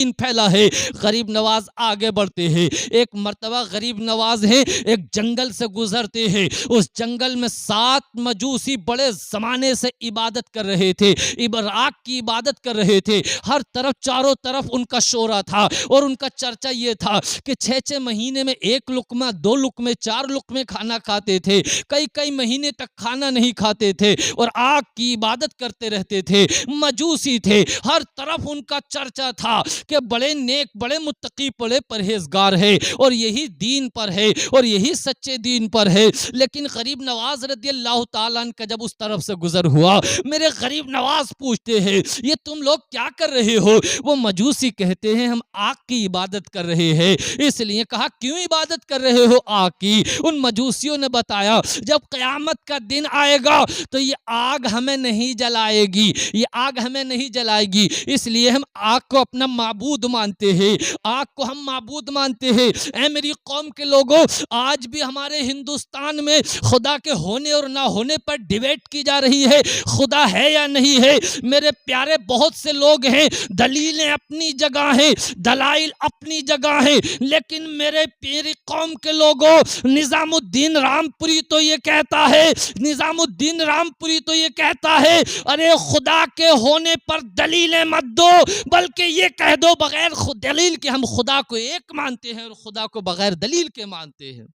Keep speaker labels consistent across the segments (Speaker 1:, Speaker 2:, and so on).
Speaker 1: دین پھیلا ہے۔ غریب نواز آگے بڑھتے ہیں، ایک مرتبہ غریب نواز ہیں ایک جنگل سے گزرتے ہیں، اس جنگل میں 7 مجوسی بڑے زمانے سے عبادت کر رہے تھے، راگ کی عبادت کر رہے تھے، ہر طرف چاروں طرف ان کا شورا تھا اور ان کا چرچا یہ تھا کہ 6 مہینے میں 1 لقمہ 2 لقمے 4 لقمے کھانا کھاتے تھے، کئی مہینے تک کھانا نہیں کھاتے تھے اور آگ کی عبادت کرتے رہتے تھے، مجوسی تھے، ہر طرف ان کا چرچا تھا کہ بڑے نیک بڑے متقی بڑے پرہیزگار ہے اور یہی دین پر ہے اور یہی سچے دین پر ہے۔ لیکن غریب نواز رضی اللہ تعالیٰ عنہ کا جب اس طرف سے گزر ہوا، میرے غریب نواز پوچھتے ہیں یہ تم لوگ کیا کر رہے ہو؟ وہ مجوسی کہتے ہیں ہم آگ کی عبادت کر رہے ہیں۔ اس لیے کہا کیوں عبادت کر رہے ہو آگ کی؟ ان مجوسیوں نے بتایا جب قیامت کا دن آئے گا تو یہ آگ ہمیں نہیں جلائے گی، یہ آگ ہمیں نہیں جلائے گی، اس لیے ہم آگ کو اپنا معبود مانتے ہیں، آگ کو ہم معبود مانتے ہیں۔ اے میری قوم کے لوگوں، آج بھی ہمارے ہندوستان میں خدا کے ہونے اور نہ ہونے پر ڈیبیٹ کی جا رہی ہے، خدا ہے یا نہیں ہے۔ میرے پیارے بہت سے لوگ ہیں، دلیلیں اپنی جگہ ہیں، دلائل اپنی جگہ ہیں، لیکن میری قوم کے لوگوں، نظام الدین رامپوری تو یہ کہتا ہے، نظام الدین رامپوری تو یہ کہتا ہے ارے خدا کے ہونے پر دلیلیں مت دو، بلکہ یہ کہہ دو بغیر دلیل کے ہم خدا کو ایک مانتے ہیں اور خدا کو بغیر دلیل کے مانتے ہیں۔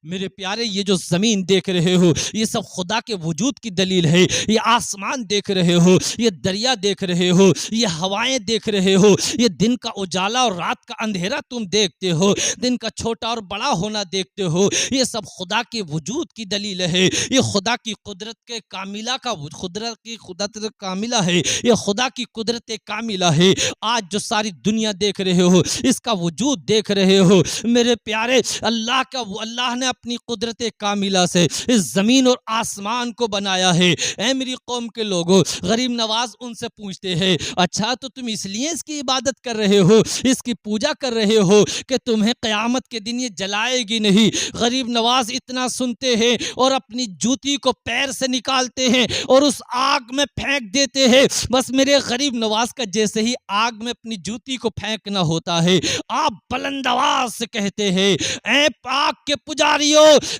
Speaker 1: میرے پیارے یہ جو زمین دیکھ رہے ہو یہ سب خدا کے وجود کی دلیل ہے، یہ آسمان دیکھ رہے ہو، یہ دریا دیکھ رہے ہو، یہ ہوائیں دیکھ رہے ہو، یہ دن کا اجالا اور رات کا اندھیرا تم دیکھتے ہو، دن کا چھوٹا اور بڑا ہونا دیکھتے ہو، یہ سب خدا کے وجود کی دلیل ہے، یہ خدا کی قدرت کے کاملہ کا قدرت کاملہ ہے، یہ خدا کی قدرت کاملہ ہے۔ آج جو ساری دنیا دیکھ رہے ہو اس کا وجود دیکھ رہے ہو میرے پیارے، اللہ نے اپنی قدرت کاملہ سے اس زمین اور آسمان کو بنایا ہے۔ اے میری قوم کے لوگوں، غریب نواز ان سے پوچھتے ہیں اچھا تو تم اس لیے اس کی عبادت کر رہے ہو، اس کی پوجا کر رہے ہو کہ تمہیں قیامت کے دن یہ جلائے گی نہیں؟ غریب نواز اتنا سنتے ہیں اور اپنی جوتی کو پیر سے نکالتے ہیں اور اس آگ میں پھینک دیتے ہیں۔ بس میرے غریب نواز کا جیسے ہی آگ میں اپنی جوتی کو پھینکنا ہوتا ہے، آپ بلند آواز سے کہتے ہیں اے آگ کے پجاریوں،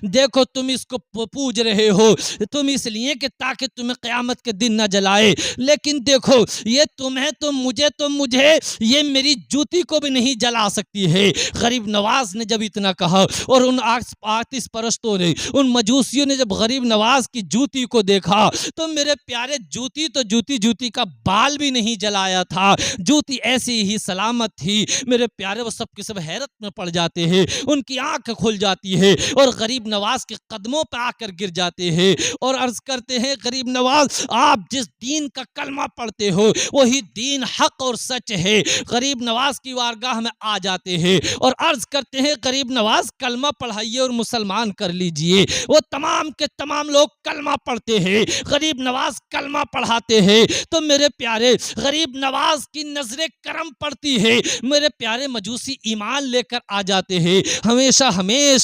Speaker 1: دیکھو تم اس کو پوج رہے ہو تم اس لیے کہ تاکہ تمہیں قیامت کے دن نہ جلائے، لیکن دیکھو یہ تمہیں تو مجھے یہ میری جوتی کو بھی نہیں جلا سکتی ہے۔ غریب نواز نے جب اتنا کہا اور ان آتش پرستوں نے، ان مجوسیوں نے جب غریب نواز کی جوتی کو دیکھا تو میرے پیارے جوتی کا بال بھی نہیں جلایا تھا، جوتی ایسی ہی سلامت تھی۔ میرے پیارے وہ سب کے سب حیرت میں پڑ جاتے ہیں، ان کی آنکھ کھل جاتی ہے اور غریب نواز کے قدموں پہ آ کر گر جاتے ہیں اور عرض کرتے ہیں غریب نواز آپ جس دین کا کلمہ پڑھتے ہو وہی دین حق اور سچ ہے۔ غریب نواز کی بارگاہ میں آ جاتے ہیں اور عرض کرتے ہیں غریب نواز کلمہ پڑھائیے اور مسلمان کر لیجئے۔ وہ تمام کے تمام لوگ کلمہ پڑھتے ہیں، غریب نواز کلمہ پڑھاتے ہیں تو میرے پیارے غریب نواز کی نظر کرم پڑتی ہے، میرے پیارے مجوسی ایمان لے کر آ جاتے ہیں، ہمیشہ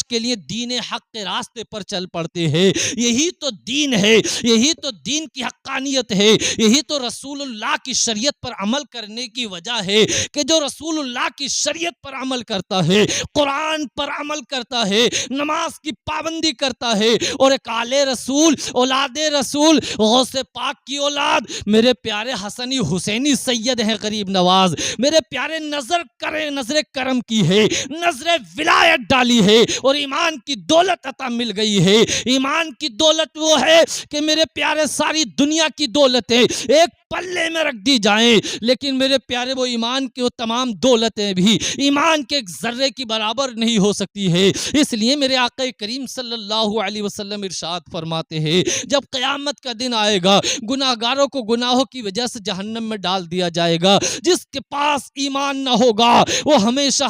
Speaker 1: کے لیے دین حق کے راستے پر چل پڑتے ہیں۔ یہی تو دین ہے، یہی تو دین کی حقانیت ہے، یہی تو رسول اللہ کی شریعت پر عمل کرنے کی وجہ ہے کہ جو رسول اللہ کی شریعت پر عمل کرتا ہے، قرآن پر عمل کرتا ہے، نماز کی پابندی کرتا ہے اور ایک آل رسول اولاد رسول غوث پاک کی اولاد میرے پیارے حسنی حسینی سید ہیں غریب نواز، میرے پیارے نظر کرم کی ہے، نظر ولایت ڈالی ہے اور ایمان کی دولت عطا مل گئی ہے۔ ایمان کی دولت وہ ہے کہ میرے پیارے ساری دنیا کی دولتیں ایک پلے میں رکھ دی جائیں، لیکن میرے پیارے وہ ایمان کی وہ تمام دولتیں بھی ایمان کے ایک ذرے کی برابر نہیں ہو سکتی ہے۔ اس لیے میرے آقا کریم صلی اللہ علیہ وسلم ارشاد فرماتے ہیں جب قیامت کا دن آئے گا گناہگاروں کو گناہوں کی وجہ سے جہنم میں ڈال دیا جائے گا، جس کے پاس ایمان نہ ہوگا وہ ہمیشہ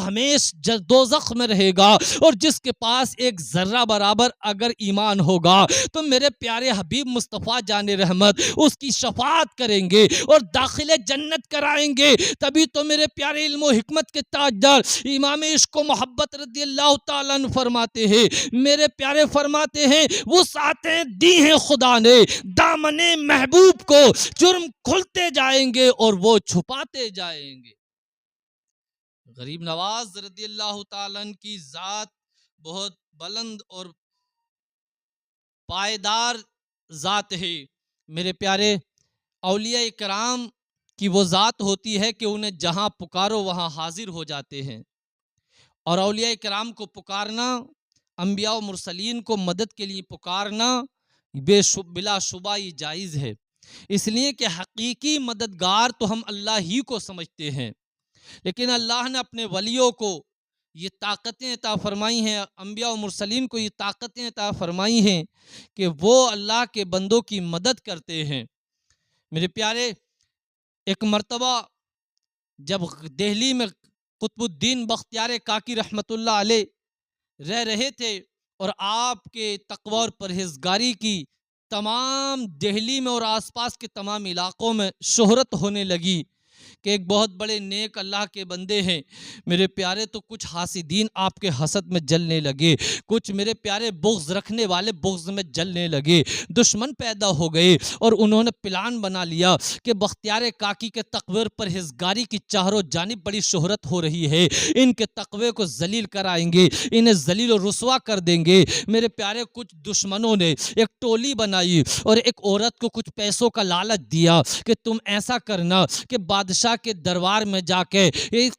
Speaker 1: دوزخ میں رہے گا، اور جس کے پاس ایک ذرہ برابر اگر ایمان ہوگا تو میرے پیارے حبیب مصطفیٰ جان رحمت اس کی شفاعت کریں گے اور داخل جنت کرائیں گے۔ تبھی تو میرے پیارے علم و حکمت کے تاجدار امام عشق و محبت رضی اللہ تعالیٰ عنہ فرماتے ہیں، میرے پیارے فرماتے ہیں وسعتیں دی ہیں خدا نے دامن محبوب کو، جرم کھلتے جائیں گے اور وہ چھپاتے جائیں گے۔ غریب نواز رضی اللہ تعالیٰ عنہ کی ذات بہت بلند اور پائیدار ذات ہے۔ میرے پیارے، اولیاء کرام کی وہ ذات ہوتی ہے کہ انہیں جہاں پکارو وہاں حاضر ہو جاتے ہیں، اور اولیاء کرام کو پکارنا، انبیاء و مرسلین کو مدد کے لیے پکارنا بلا شبہ یہ جائز ہے، اس لیے کہ حقیقی مددگار تو ہم اللہ ہی کو سمجھتے ہیں، لیکن اللہ نے اپنے ولیوں کو یہ طاقتیں عطا فرمائی ہیں، انبیاء و مرسلین کو یہ طاقتیں عطا فرمائی ہیں کہ وہ اللہ کے بندوں کی مدد کرتے ہیں۔ میرے پیارے، ایک مرتبہ جب دہلی میں قطب الدین بختیار کاکی رحمت اللہ علیہ رہ رہے تھے، اور آپ کے تقوی اور پرہیزگاری کی تمام دہلی میں اور آس پاس کے تمام علاقوں میں شہرت ہونے لگی کہ ایک بہت بڑے نیک اللہ کے بندے ہیں، میرے پیارے، تو کچھ حاسدین آپ کے حسد میں جلنے لگے، کچھ میرے پیارے بغض رکھنے والے بغض میں جلنے لگے، دشمن پیدا ہو گئے، اور انہوں نے پلان بنا لیا کہ بختیار کاکی کے تقوی اور پرہیزگاری کی چاروں جانب بڑی شہرت ہو رہی ہے، ان کے تقوی کو ذلیل کرائیں گے، انہیں ذلیل و رسوا کر دیں گے۔ میرے پیارے، کچھ دشمنوں نے ایک ٹولی بنائی اور ایک عورت کو کچھ پیسوں کا لالچ دیا کہ تم ایسا کرنا کہ بادشاہ کے دربار میں جا کے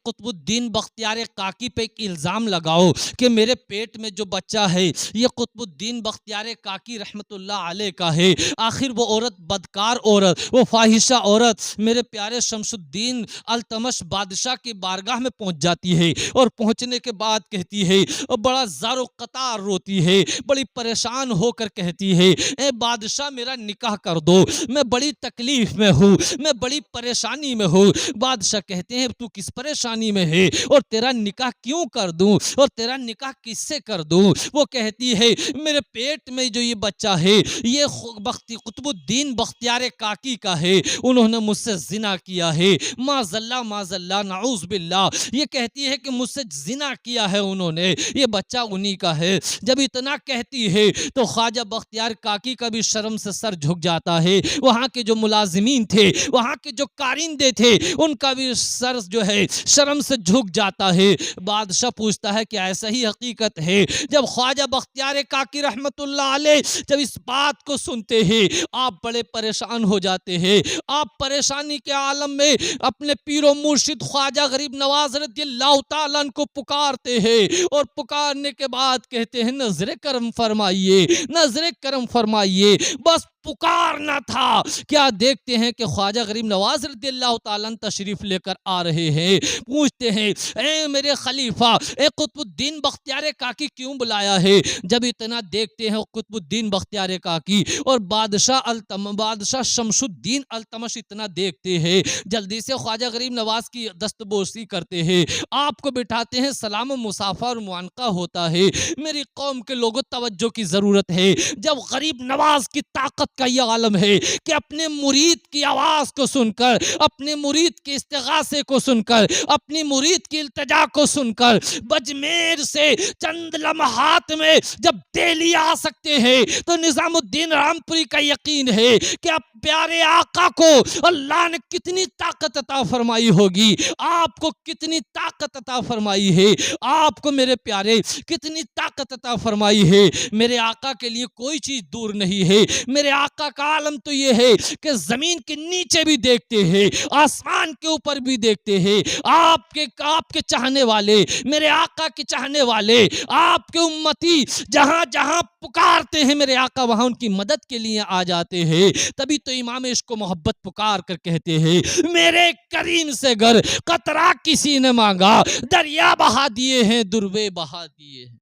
Speaker 1: قطب الدین بختیار کاکی پہ ایک الزام لگاؤ کہ میرے پیٹ میں جو بچہ ہے یہ قطب الدین بختیار کاکی رحمت اللہ علیہ کا ہے۔ آخر وہ عورت بدکار عورت، وہ فاحشہ عورت میرے پیارے شمس الدین التمش بادشاہ کی بارگاہ میں پہنچ جاتی ہے، اور پہنچنے کے بعد کہتی ہے، اور بڑا زار و قطار روتی ہے، بڑی پریشان ہو کر کہتی ہے، اے بادشاہ میرا نکاح کر دو، میں بڑی تکلیف میں ہوں، میں بڑی پریشانی میں ہوں۔ بادشاہ کہتے ہیں تو کس پریشانی میں ہے اور تیرا نکاح کیوں کر دوں، اور تیرا نکاح کس سے کر دوں؟ وہ کہتی ہے میرے پیٹ میں جو یہ بچہ ہے یہ قطب الدین بختیار کاکی کا ہے، انہوں نے مجھ سے زنا کیا ہے، معاذ اللہ نعوذ باللہ، یہ کہتی ہے کہ مجھ سے زنا کیا ہے انہوں نے، یہ بچہ انہی کا ہے۔ جب اتنا کہتی ہے تو خواجہ بختیار کاکی کا بھی شرم سے سر جھک جاتا ہے، وہاں کے جو ملازمین تھے، وہاں کے جو کارندے تھے، ان کا بھی سر جو ہے شرم سے جھک جاتا ہے۔ بادشاہ پوچھتا ہے کہ ایسا ہی حقیقت ہے؟ جب خواجہ بختیار کاکی رحمت اللہ علیہ جب اس بات کو سنتے ہیں آپ بڑے پریشان ہو جاتے ہیں، آپ پریشانی کے عالم میں اپنے پیر و مرشد خواجہ غریب نواز رضی اللہ تعالیٰ عنہ کو پکارتے ہیں، اور پکارنے کے بعد کہتے ہیں نظر کرم فرمائیے، نظر کرم فرمائیے۔ بس پکارنا تھا، کیا دیکھتے ہیں کہ خواجہ غریب نواز رضی اللہ تعالیٰ عنہ تشریف لے کر آ رہے ہیں، پوچھتے ہیں اے میرے خلیفہ، اے قطب الدین بختیار کاکی کیوں بلایا ہے؟ جب اتنا دیکھتے ہیں قطب الدین بختیار کاکی اور بادشاہ شمس الدین التمش اتنا دیکھتے ہیں، جلدی سے خواجہ غریب نواز کی دستبوسی کرتے ہیں، آپ کو بٹھاتے ہیں، سلام و مصافحہ اور معانقہ ہوتا ہے۔ میری قوم کے لوگوں توجہ کی ضرورت ہے، جب غریب نواز کی طاقت کا یہ عالم ہے کہ اپنے مرید کی آواز کو سن کر، اپنے مرید کے استغاثے کو سن کر، اپنی مرید کی التجا کو سن کر بجمیر سے چند لمحات میں جب دہلی آ سکتے ہیں تو نظام الدین رام پوری کا یقین ہے کہ اب پیارے آقا کو اللہ نے کتنی طاقت عطا فرمائی ہوگی، آپ کو کتنی طاقت عطا فرمائی ہے، آپ کو میرے پیارے کتنی طاقت عطا فرمائی ہے۔ میرے آقا کے لیے کوئی چیز دور نہیں ہے، میرے آقا کا عالم تو یہ ہے کہ زمین کے نیچے بھی دیکھتے ہیں، آسمان کے اوپر بھی دیکھتے ہیں۔ آپ کے چاہنے والے، میرے آقا کے چاہنے والے، آپ کے امتی جہاں جہاں پکارتے ہیں میرے آقا وہاں ان کی مدد کے لیے آ جاتے ہیں۔ تبھی تو امام عشق و محبت پکار کر کہتے ہیں میرے کریم سے گر قطرہ کسی نے مانگا، دریا بہا دیے ہیں، دروے بہا دیے ہیں۔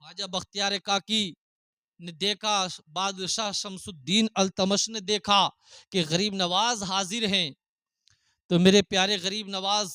Speaker 1: خواجہ بختیار کاکی نے دیکھا، بادشاہ شمس الدین التمش نے دیکھا کہ غریب نواز حاضر ہیں، تو میرے پیارے غریب نواز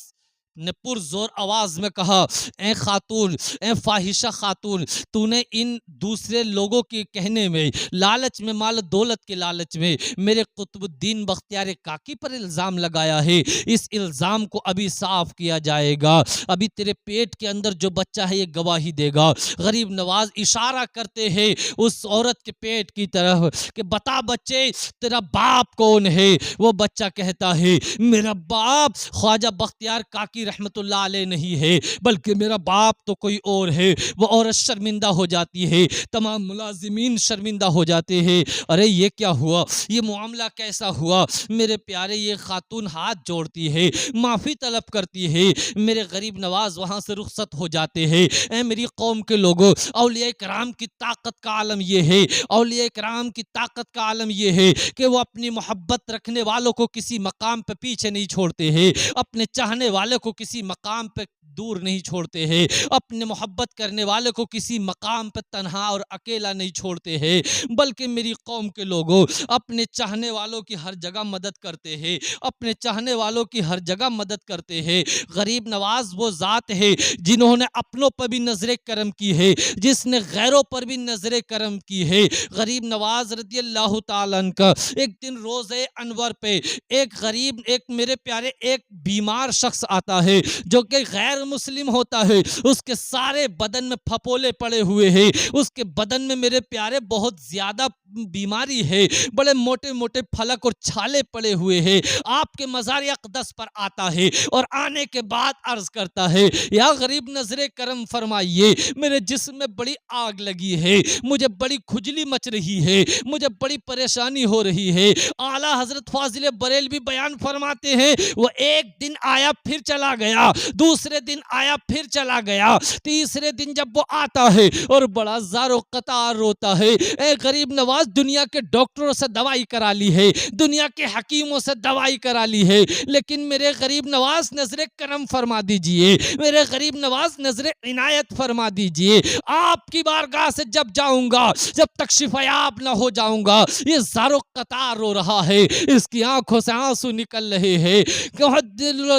Speaker 1: نے پرزور آواز میں کہا، اے خاتون، اے فاحشہ خاتون، تو نے ان دوسرے لوگوں کے کہنے میں، لالچ میں، مال دولت کے لالچ میں میرے قطب الدین بختیار کاکی پر الزام لگایا ہے۔ اس الزام کو ابھی صاف کیا جائے گا، ابھی تیرے پیٹ کے اندر جو بچہ ہے یہ گواہی دے گا۔ غریب نواز اشارہ کرتے ہیں اس عورت کے پیٹ کی طرف کہ بتا بچے تیرا باپ کون ہے؟ وہ بچہ کہتا ہے میرا باپ خواجہ بختیار کاکی رحمت اللہ علیہ نہیں ہے، بلکہ میرا باپ تو کوئی اور ہے۔ وہ عورت شرمندہ ہو جاتی ہے، تمام ملازمین شرمندہ ہو جاتے ہیں، ارے یہ کیا ہوا، یہ معاملہ کیسا ہوا؟ میرے پیارے یہ خاتون ہاتھ جوڑتی ہے، معافی طلب کرتی ہے، میرے غریب نواز وہاں سے رخصت ہو جاتے ہیں۔ اے میری قوم کے لوگوں، اولیاء کرام کی طاقت کا عالم یہ ہے، اولیاء کرام کی طاقت کا عالم یہ ہے کہ وہ اپنی محبت رکھنے والوں کو کسی مقام پہ پیچھے نہیں چھوڑتے ہیں، اپنے چاہنے والے کو کسی مقام پہ دور نہیں چھوڑتے ہیں، اپنے محبت کرنے والے کو کسی مقام پہ تنہا اور اکیلا نہیں چھوڑتے ہیں، بلکہ میری قوم کے لوگوں اپنے چاہنے والوں کی ہر جگہ مدد کرتے ہیں، اپنے چاہنے والوں کی ہر جگہ مدد کرتے ہیں۔ غریب نواز وہ ذات ہے جنہوں نے اپنوں پر بھی نظر کرم کی ہے، جس نے غیروں پر بھی نظر کرم کی ہے۔ غریب نواز رضی اللہ تعالیٰ عنہ کا ایک دن روزے انور پہ ایک غریب، ایک میرے پیارے ایک بیمار شخص آتا ہے جو کہ غیر مسلم ہوتا ہے، اس کے سارے بدن میں پھپولے پڑے ہوئے ہیں، اس کے بدن میں میرے پیارے بہت زیادہ بیماری ہے، بڑے موٹے موٹے پھلک اور چھالے پڑے ہوئے ہیں۔ آپ کے مزار اقدس پر آتا ہے اور آنے کے بعد عرض کرتا ہے یا غریب نظر کرم فرمائیے، میرے جسم میں بڑی آگ لگی ہے، مجھے بڑی کھجلی مچ رہی ہے، مجھے بڑی پریشانی ہو رہی ہے۔ اعلیٰ حضرت فاضل بریلوی بیان فرماتے ہیں وہ ایک دن آیا پھر چلا گیا، دوسرے دن آیا پھر چلا گیا، تیسرے دن جب وہ آتا ہے اور بڑا زار و قطار روتا ہے، اے غریب نواز دنیا کے ڈاکٹروں سے دوائی کرا لی ہے، دنیا کے حکیموں سے دوائی کرا لی ہے، لیکن میرے غریب نواز نظر کرم فرما دیجئے، میرے غریب نواز نظر عنایت فرما دیجئے، آپ کی بارگاہ سے جب جاؤں گا، جب تک شفا یاب نہ ہو جاؤں گا۔ یہ زار و قطار رو رہا ہے، اس کی آنکھوں سے آنسو نکل رہے ہیں۔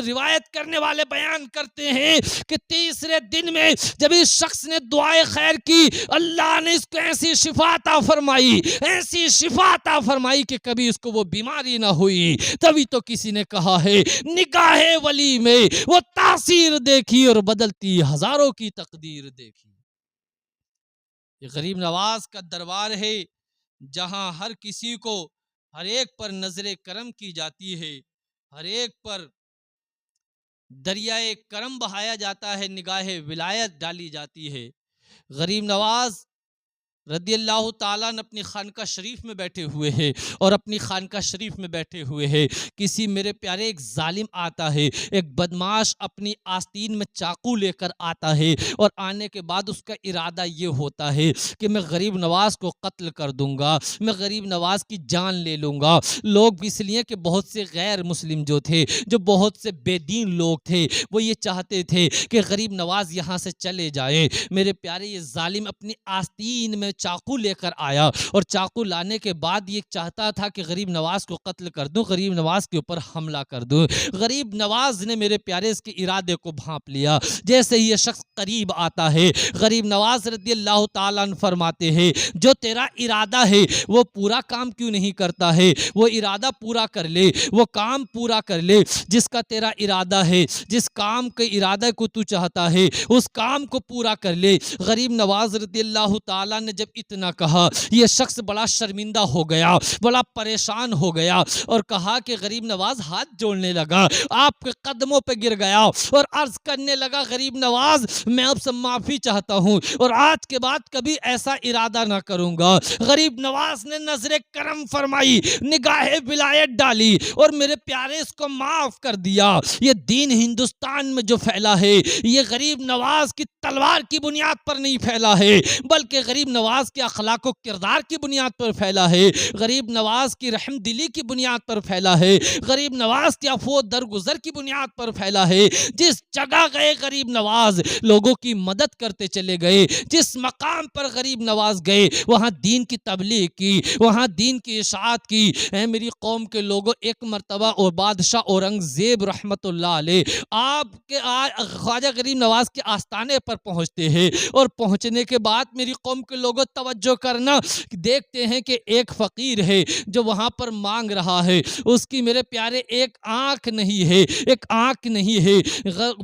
Speaker 1: روایت کرنے والے بیان کرتے ہیں کہ تیسرے دن میں جب اس شخص نے دعائے خیر کی، اللہ نے اس کو ایسی شفا عطا فرمائی، ایسی شفا عطا فرمائی کہ کبھی اس کو وہ بیماری نہ ہوئی۔ تبھی تو کسی نے کہا ہے نگاہ ولی میں وہ تاثیر دیکھی اور بدلتی ہزاروں کی تقدیر دیکھی۔ یہ غریب نواز کا دربار ہے جہاں ہر کسی کو، ہر ایک پر نظر کرم کی جاتی ہے، ہر ایک پر دریائے کرم بہایا جاتا ہے، نگاہ ولایت ڈالی جاتی ہے۔ غریب نواز رضی اللہ تعالیٰ نے اپنی خانقاہ شریف میں بیٹھے ہوئے ہیں اور اپنی خانقاہ شریف میں بیٹھے ہوئے ہیں، کسی میرے پیارے ایک ظالم آتا ہے، ایک بدماش اپنی آستین میں چاقو لے کر آتا ہے اور آنے کے بعد اس کا ارادہ یہ ہوتا ہے کہ میں غریب نواز کو قتل کر دوں گا، میں غریب نواز کی جان لے لوں گا۔ لوگ اس لیے کہ بہت سے غیر مسلم جو تھے، جو بہت سے بے دین لوگ تھے، وہ یہ چاہتے تھے کہ غریب نواز یہاں سے چلے جائیں۔ میرے پیارے یہ ظالم اپنی آستین میں چاقو لے کر آیا اور چاقو لانے کے بعد یہ چاہتا تھا کہ غریب نواز کو قتل کر دوں، غریب نواز کے اوپر حملہ کر دوں۔ غریب نواز نے میرے پیارے اس کے ارادے کو بھانپ لیا۔ جیسے ہی یہ شخص قریب آتا ہے، غریب نواز رضی اللہ تعالیٰ عنہ فرماتے ہیں جو تیرا ارادہ ہے وہ پورا کام کیوں نہیں کرتا ہے؟ وہ ارادہ پورا کر لے، وہ کام پورا کر لے جس کا تیرا ارادہ ہے، جس کام کے ارادہ کو تو چاہتا ہے اس کام کو پورا کر لے۔ غریب نواز رضی اللہ تعالیٰ نے جب اتنا کہا، یہ شخص بڑا شرمندہ ہو گیا، بڑا پریشان ہو گیا اور کہا کہ غریب نواز ہاتھ جوڑنے لگا، آپ کے قدموں پہ گر گیا اور عرض کرنے لگا غریب نواز میں آپ سے معافی چاہتا ہوں اور آج کے بعد کبھی ایسا ارادہ نہ کروں گا۔ غریب نواز نے نظر کرم فرمائی، نگاہ ولایت ڈالی اور میرے پیارے اس کو معاف کر دیا۔ یہ دین ہندوستان میں جو پھیلا ہے یہ غریب نواز کی تلوار کی بنیاد پر نہیں پھیلا ہے، بلکہ غریب نواز نواز کے اخلاق و کردار کی بنیاد پر پھیلا ہے، غریب نواز کی رحم دلی کی بنیاد پر پھیلا ہے، غریب نواز کی عفو و درگزر کی بنیاد پر پھیلا ہے۔ جس جگہ گئے غریب نواز لوگوں کی مدد کرتے چلے گئے، جس مقام پر غریب نواز گئے وہاں دین کی تبلیغ کی، وہاں دین کی اشاعت کی۔ اے میری قوم کے لوگوں، ایک مرتبہ اور بادشاہ اورنگزیب رحمت اللہ علیہ آپ کے خواجہ غریب نواز کے آستانے پر پہنچتے ہیں، اور پہنچنے کے بعد میری قوم کے لوگوں توجہ کرنا، دیکھتے ہیں کہ ایک فقیر ہے جو وہاں پر مانگ رہا ہے، اس کی میرے پیارے ایک آنکھ نہیں ہے، ایک آنکھ نہیں ہے۔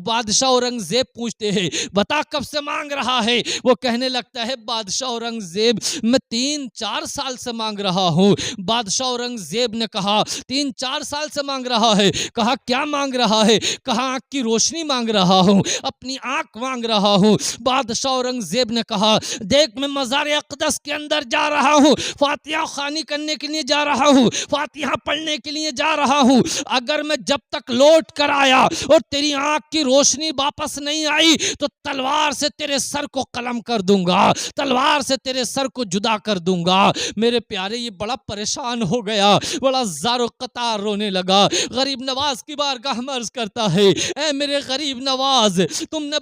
Speaker 1: بادشاہ اورنگزیب پوچھتے ہیں بتا کب سے مانگ رہا ہے؟ وہ کہنے لگتا ہے بادشاہ اورنگزیب میں 3-4 سال سے مانگ رہا ہوں۔ بادشاہ اورنگزیب نے کہا 3-4 سال سے مانگ رہا ہے؟ کہا کیا مانگ رہا ہے؟ کہا آنکھ کی روشنی مانگ رہا ہوں، اپنی آنکھ مانگ رہا ہوں۔ بادشاہ اورنگزیب نے کہا دیکھ میں مزار اقدس کے اندر جا رہا ہوں، فاتحہ خوانی کرنے کے لیے جا رہا ہوں، فاتحہ پڑھنے کے لیے جا رہا ہوں، اگر میں جب تک لوٹ کر آیا اور تیری آنکھ کی روشنی واپس نہیں آئی تو تلوار سے تیرے سر کو قلم کر دوں گا، تلوار سے تیرے سر کو جدا کر دوں گا۔ میرے پیارے یہ بڑا پریشان ہو گیا، بڑا زار و قطار رونے لگا، غریب نواز کی بارگاہ میں عرض کرتا ہے اے میرے غریب نواز، تم نے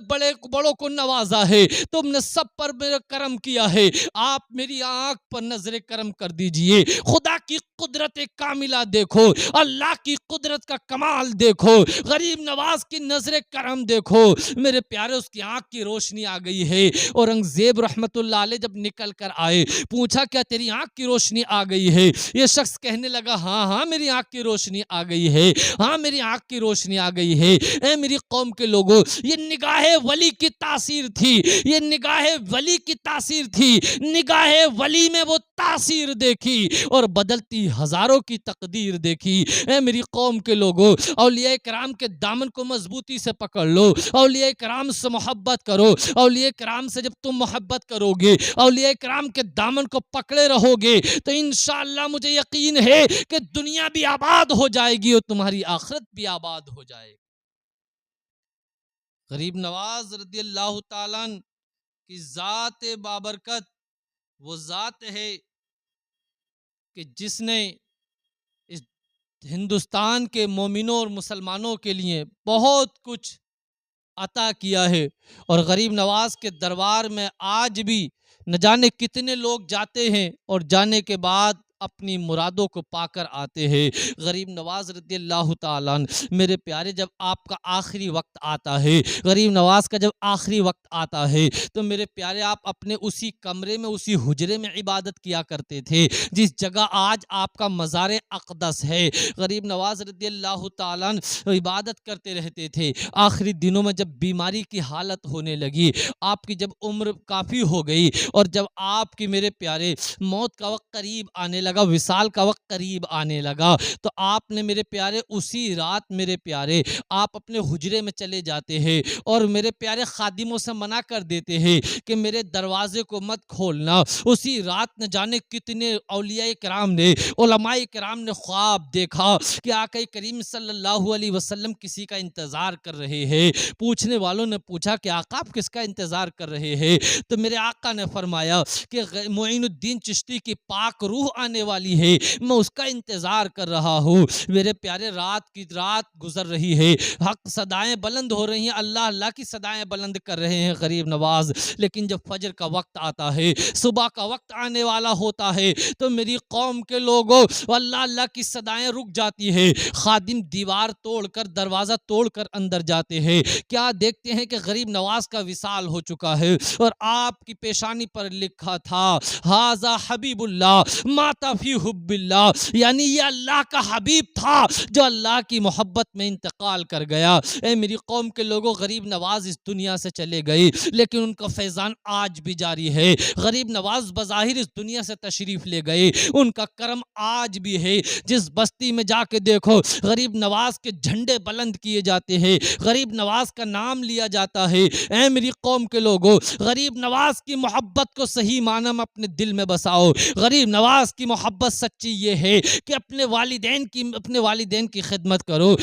Speaker 1: بڑوں کو نوازا ہے، تم نے سب پر میرا کرم کیا ہے، آپ میری آنکھ پر نظر کرم کر دیجئے۔ خدا کی قدرت کاملہ دیکھو، اللہ کی قدرت کا کمال دیکھو، غریب نواز کی نظر کرم دیکھو۔ میرے پیارے اس کی آنکھ کی روشنی آ گئی ہے۔ اورنگزیب رحمت اللہ علیہ جب نکل کر آئے پوچھا کیا تیری آنکھ کی روشنی آ گئی ہے؟ یہ شخص کہنے لگا ہاں میری آنکھ کی روشنی آ گئی ہے، ہاں میری آنکھ کی روشنی آ گئی ہے۔ اے میری قوم کے لوگوں، یہ نگاہ ولی کی تاثیر تھی، یہ نگاہ ولی کی تاثیر تھی، نگاہ ولی میں وہ تاثیر دیکھی اور بدلتی ہزاروں کی تقدیر دیکھی۔ اے میری قوم کے لوگوں، اولیاء کرام کے دامن کو مضبوطی سے پکڑ لو، اولیاء کرام سے محبت کرو، اولیاء کرام سے جب تم محبت کرو گے، اولیاء کرام کے دامن کو پکڑے رہو گے تو انشاءاللہ مجھے یقین ہے کہ دنیا بھی آباد ہو جائے گی اور تمہاری آخرت بھی آباد ہو جائے گی۔ غریب نواز رضی اللہ تعالیٰ عنہ کی ذات بابرکت وہ ذات ہے کہ جس نے اس ہندوستان کے مومنوں اور مسلمانوں کے لیے بہت کچھ عطا کیا ہے، اور غریب نواز کے دربار میں آج بھی نہ جانے کتنے لوگ جاتے ہیں اور جانے کے بعد اپنی مرادوں کو پا کر آتے ہیں۔ غریب نواز رضی اللہ تعالیٰ عنہ میرے پیارے جب آپ کا آخری وقت آتا ہے، غریب نواز کا جب آخری وقت آتا ہے تو میرے پیارے آپ اپنے اسی کمرے میں اسی حجرے میں عبادت کیا کرتے تھے جس جگہ آج آپ کا مزار اقدس ہے۔ غریب نواز رضی اللہ تعالیٰ عنہ عبادت کرتے رہتے تھے۔ آخری دنوں میں جب بیماری کی حالت ہونے لگی، آپ کی جب عمر کافی ہو گئی اور جب آپ کی میرے پیارے موت کا وقت قریب آنے لگا، وصال کا وقت قریب آنے لگا، تو آپ نے میرے پیارے اسی رات میرے پیارے آپ اپنے حجرے میں چلے جاتے ہیں اور میرے پیارے خادموں سے منع کر دیتے ہیں کہ میرے دروازے کو مت کھولنا۔ اسی رات نہ جانے کتنے اولیاء کرام نے، علماء کرام نے خواب دیکھا کہ آقا کریم صلی اللہ علیہ وسلم کسی کا انتظار کر رہے ہیں۔ پوچھنے والوں نے پوچھا کہ آقا آپ کس کا انتظار کر رہے ہیں؟ تو میرے آقا نے فرمایا کہ معین الدین چشتی کی پاک روح آنے والی ہے، میں اس کا انتظار کر رہا ہوں۔ میرے پیارے رات کی رات گزر رہی ہے، حق صدائیں بلند ہو رہی ہیں، اللہ اللہ کی صدائیں بلند کر رہے ہیں غریب نواز، لیکن جب فجر کا وقت آتا ہے، صبح کا وقت آنے والا ہوتا ہے تو میری قوم کے لوگوں اللہ اللہ کی صدائیں رک جاتی ہے۔ خادم دیوار توڑ کر، دروازہ توڑ کر اندر جاتے ہیں، کیا دیکھتے ہیں کہ غریب نواز کا وصال ہو چکا ہے اور آپ کی پیشانی پر لکھا تھا ھذا حبیب اللہ مات فی حب اللہ، یعنی یہ اللہ کا حبیب تھا جو اللہ کی محبت میں انتقال کر گیا۔ اے میری قوم کے لوگوں، غریب نواز اس دنیا سے چلے گئے لیکن ان کا فیضان آج بھی جاری ہے۔ غریب نواز بظاہر اس دنیا سے تشریف لے گئے، ان کا کرم آج بھی ہے۔ جس بستی میں جا کے دیکھو غریب نواز کے جھنڈے بلند کیے جاتے ہیں، غریب نواز کا نام لیا جاتا ہے۔ اے میری قوم کے لوگوں، غریب نواز کی محبت کو صحیح معنی میں اپنے دل میں بساؤ۔ غریب نواز کی محبت سچی یہ ہے کہ اپنے والدین کی خدمت کرو۔